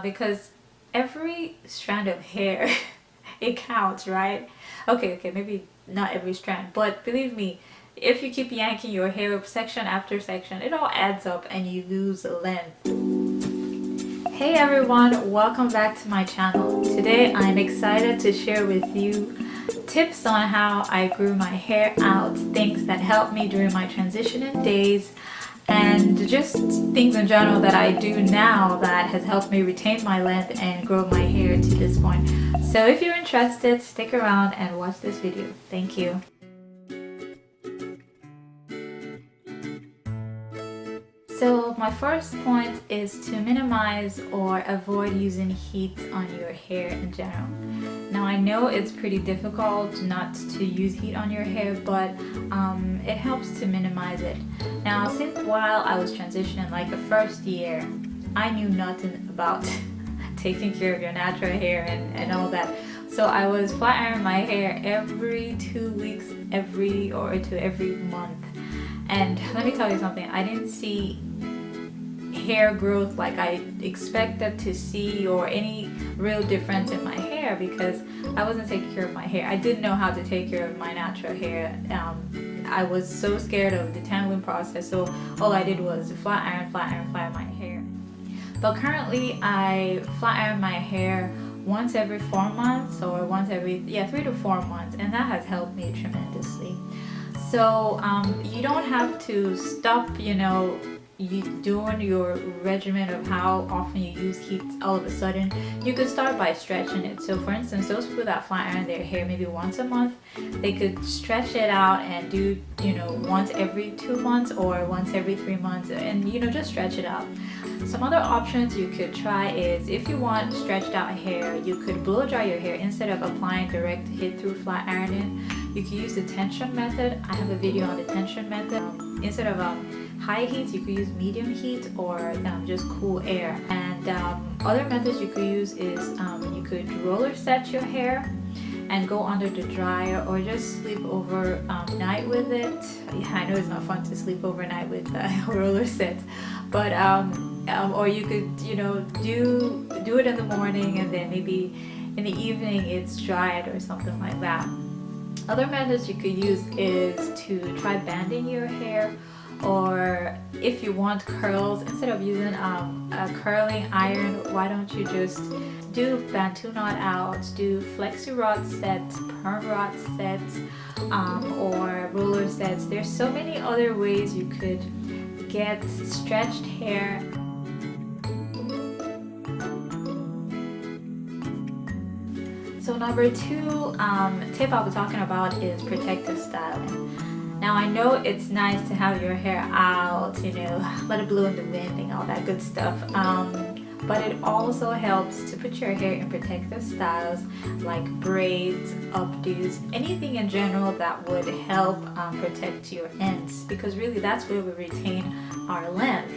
because every strand of hair it counts, right? Okay, maybe not every strand, but believe me, if you keep yanking your hair up section after section, it all adds up and you lose length. Hey everyone, welcome back to my channel. Today I'm excited to share with you tips on how I grew my hair out, things that helped me during my transitioning days, and just things in general that I do now that has helped me retain my length and grow my hair to this point. So if you're interested, stick around and watch this video. Thank you. So my first point is to minimize or avoid using heat on your hair in general. Now I know it's pretty difficult not to use heat on your hair, but it helps to minimize it. Now since while I was transitioning, like the first year, I knew nothing about taking care of your natural hair and all that. So I was flat ironing my hair every 2 weeks, every month. And let me tell you something, I didn't see hair growth like I expected to see or any real difference in my hair because I wasn't taking care of my hair. I didn't know how to take care of my natural hair. I was so scared of the detangling process, so all I did was flat iron my hair. But currently I flat iron my hair once every 4 months or once every 3 to 4 months, and that has helped me tremendously. So you don't have to stop, you doing your regimen of how often you use heat all of a sudden. You could start by stretching it. So for instance, those people that flat iron their hair maybe once a month, they could stretch it out and do once every 2 months or once every 3 months, and just stretch it out. Some other options you could try is, if you want stretched out hair, you could blow dry your hair instead of applying direct heat through flat ironing. You can use the tension method. I have a video on the tension method. Instead of high heat, you could use medium heat or just cool air. And other methods you could use is you could roller set your hair and go under the dryer, or just sleep over night with it. Yeah, I know it's not fun to sleep overnight with roller set, but or you could do it in the morning and then maybe in the evening it's dried or something like that. Other methods you could use is to try banding your hair, or if you want curls, instead of using a curling iron, why don't you just do bantu knot outs, do flexi rod sets, perm rod sets, or roller sets. There's so many other ways you could get stretched hair. So number 2 tip I'll be talking about is protective styling. Now I know it's nice to have your hair out, let it blow in the wind and all that good stuff. But it also helps to put your hair in protective styles like braids, updos, anything in general that would help protect your ends, because really that's where we retain our length.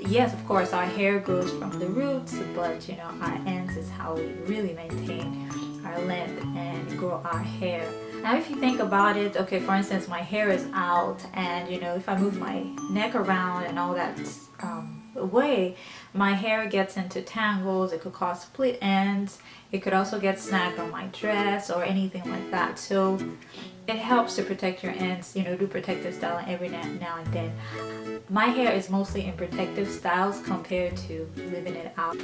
Yes, of course, our hair grows from the roots, but our ends is how we really maintain our length and grow our hair. Now if you think about it, okay, for instance, my hair is out, and if I move my neck around and all that way, my hair gets into tangles. It could cause split ends. It could also get snagged on my dress or anything like that. So it helps to protect your ends, do protective styling every now and then. My hair is mostly in protective styles compared to leaving it out.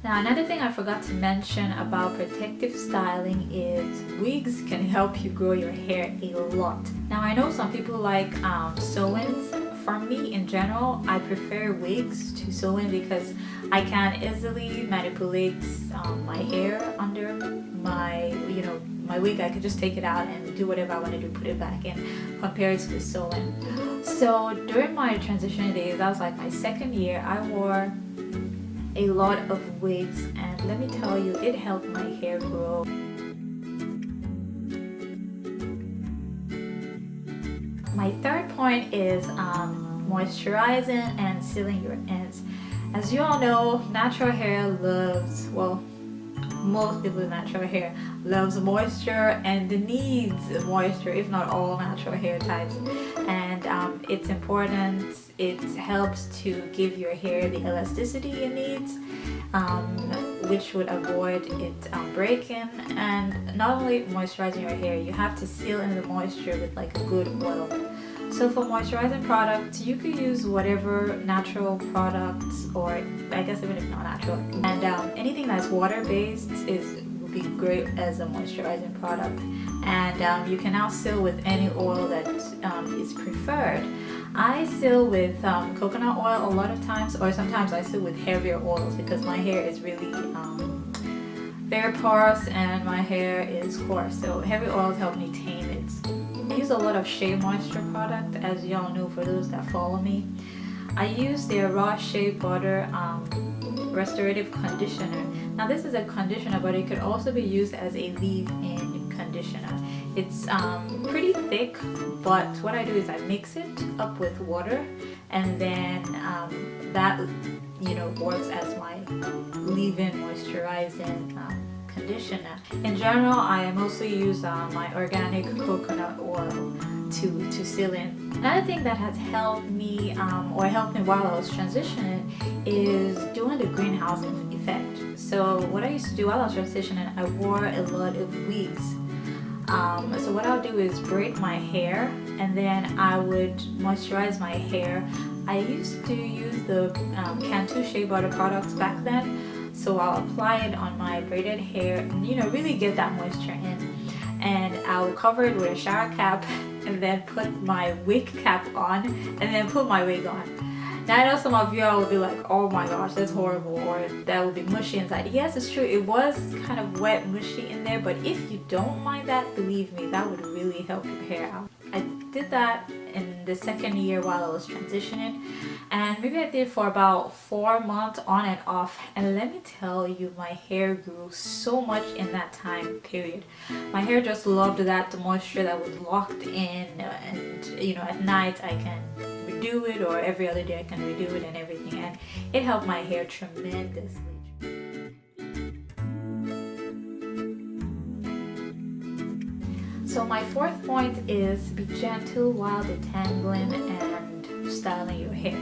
Now another thing I forgot to mention about protective styling is wigs can help you grow your hair a lot. Now I know some people like sew-ins. For me in general, I prefer wigs to sew-in because I can easily manipulate my hair under my my wig. I could just take it out and do whatever I want to do, put it back in, compared to sew-in. So during my transition days, that was like my 2nd year, I wore a lot of wigs, and let me tell you, it helped my hair grow. My 3rd point is moisturizing and sealing your ends. As you all know, natural hair loves, well, most people with natural hair loves moisture and needs moisture, if not all natural hair types. And and it's important. It helps to give your hair the elasticity it needs, which would avoid it breaking. And not only moisturizing your hair, you have to seal in the moisture with like a good oil. So for moisturizing products, you could use whatever natural products, or I guess even if not natural, and anything that's water based would be great as a moisturizing product. And you can now seal with any oil that is preferred. I seal with coconut oil a lot of times, or sometimes I seal with heavier oils because my hair is really very porous and my hair is coarse, so heavy oils help me tame it. I use a lot of Shea moisture product, as y'all know for those that follow me. I use their raw shea butter restorative conditioner. Now this is a conditioner, but it could also be used as a leave-in conditioner. It's pretty thick, but what I do is I mix it up with water, and then that works as my leave-in moisturizing conditioner. In general, I mostly use my organic coconut oil to seal in. Another thing that has helped me or helped me while I was transitioning is doing the greenhouse effect. So what I used to do while I was transitioning, I wore a lot of wigs. So what I'll do is braid my hair, and then I would moisturize my hair. I used to use the Cantu Shea Butter products back then, so I'll apply it on my braided hair and really get that moisture in. And I'll cover it with a shower cap and then put my wig cap on and then put my wig on. Now I know some of y'all will be like, oh my gosh, that's horrible, or that will be mushy inside. Yes, it's true, it was kind of wet, mushy in there, but if you don't mind that, believe me, that would really help your hair out. I did that in the second year while I was transitioning, and maybe I did for about 4 months on and off, and let me tell you, my hair grew so much in that time period. My hair just loved that moisture that was locked in, and at night I can redo it, or every other day I can redo it and everything, and it helped my hair tremendously. So my fourth point is be gentle while detangling and styling your hair.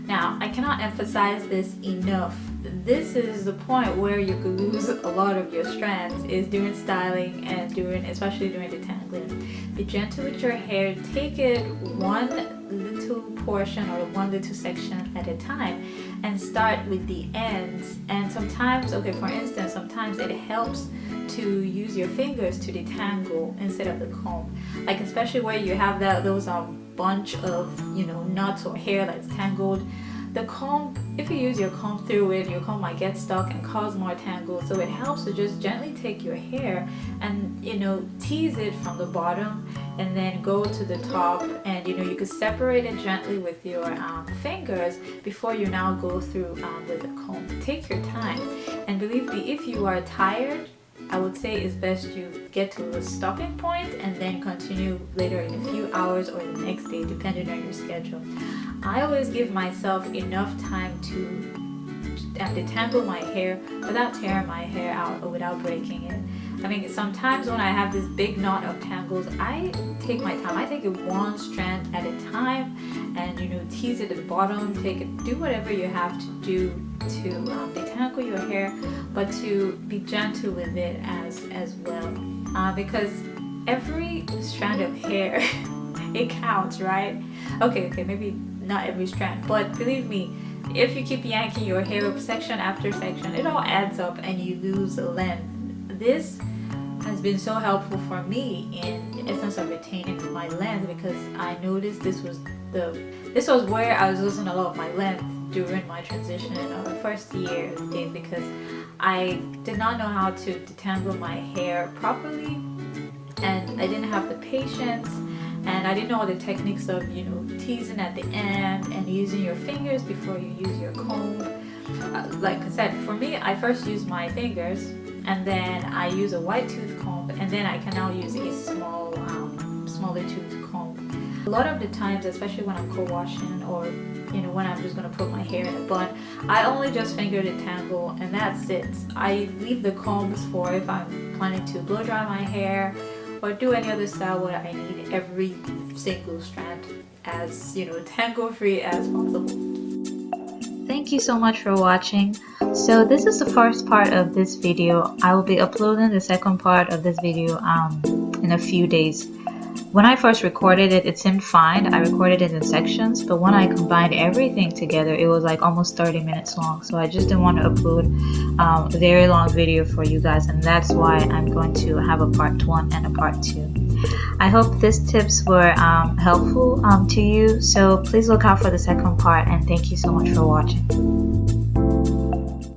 Now, I cannot emphasize this enough. This is the point where you could lose a lot of your strands, is during styling and especially during detangling. Be gentle with your hair. Take it one little portion or one little section at a time and start with the ends. And sometimes, okay, for instance, sometimes it helps to use your fingers to detangle instead of the comb, like especially where you have those bunch of knots or hair that's tangled. The comb, if you use your comb through it, your comb might get stuck and cause more tangles. So it helps to just gently take your hair and tease it from the bottom and then go to the top, and you could separate it gently with your fingers before you now go through with the comb. Take your time, and believe me, if you are tired, I would say it's best you get to a stopping point and then continue later in a few hours or the next day, depending on your schedule. I always give myself enough time to detangle my hair without tearing my hair out or without breaking it. I mean, sometimes when I have this big knot of tangles, I take my time. I take it one strand at a time and tease it at the bottom, do whatever you have to do to detangle your hair, but to be gentle with it as well, because every strand of hair it counts, right? Okay, maybe not every strand, but believe me, if you keep yanking your hair up section after section, it all adds up and you lose the length. This has been so helpul for me in essence of retaining my length, because I noticed this was where I was losing a lot of my length during my transition in the first year days, because I did not know how to detangle my hair properly, and I didn't have the patience, and I didn't know all the techniques of teasing at the end and using your fingers before you use your comb. Like I said, for me, I first use my fingers, and then I use a wide tooth comb, and then I can now use a smaller tooth comb. A lot of the times, especially when I'm co-washing or when I'm just going to put my hair in a bun, I only just finger detangle and that's it. I leave the combs for if I'm planning to blow dry my hair or do any other style where I need every single strand as, tangle free as possible. Thank you so much for watching. So this is the first part of this video. I will be uploading the second part of this video in a few days. When I first recorded it, it seemed fine. I recorded it in sections, but when I combined everything together, it was like almost 30 minutes long. So I just didn't want to upload a very long video for you guys, and that's why I'm going to have a part 1 and a part 2. I hope these tips were helpful to you, so please look out for the second part, and thank you so much for watching.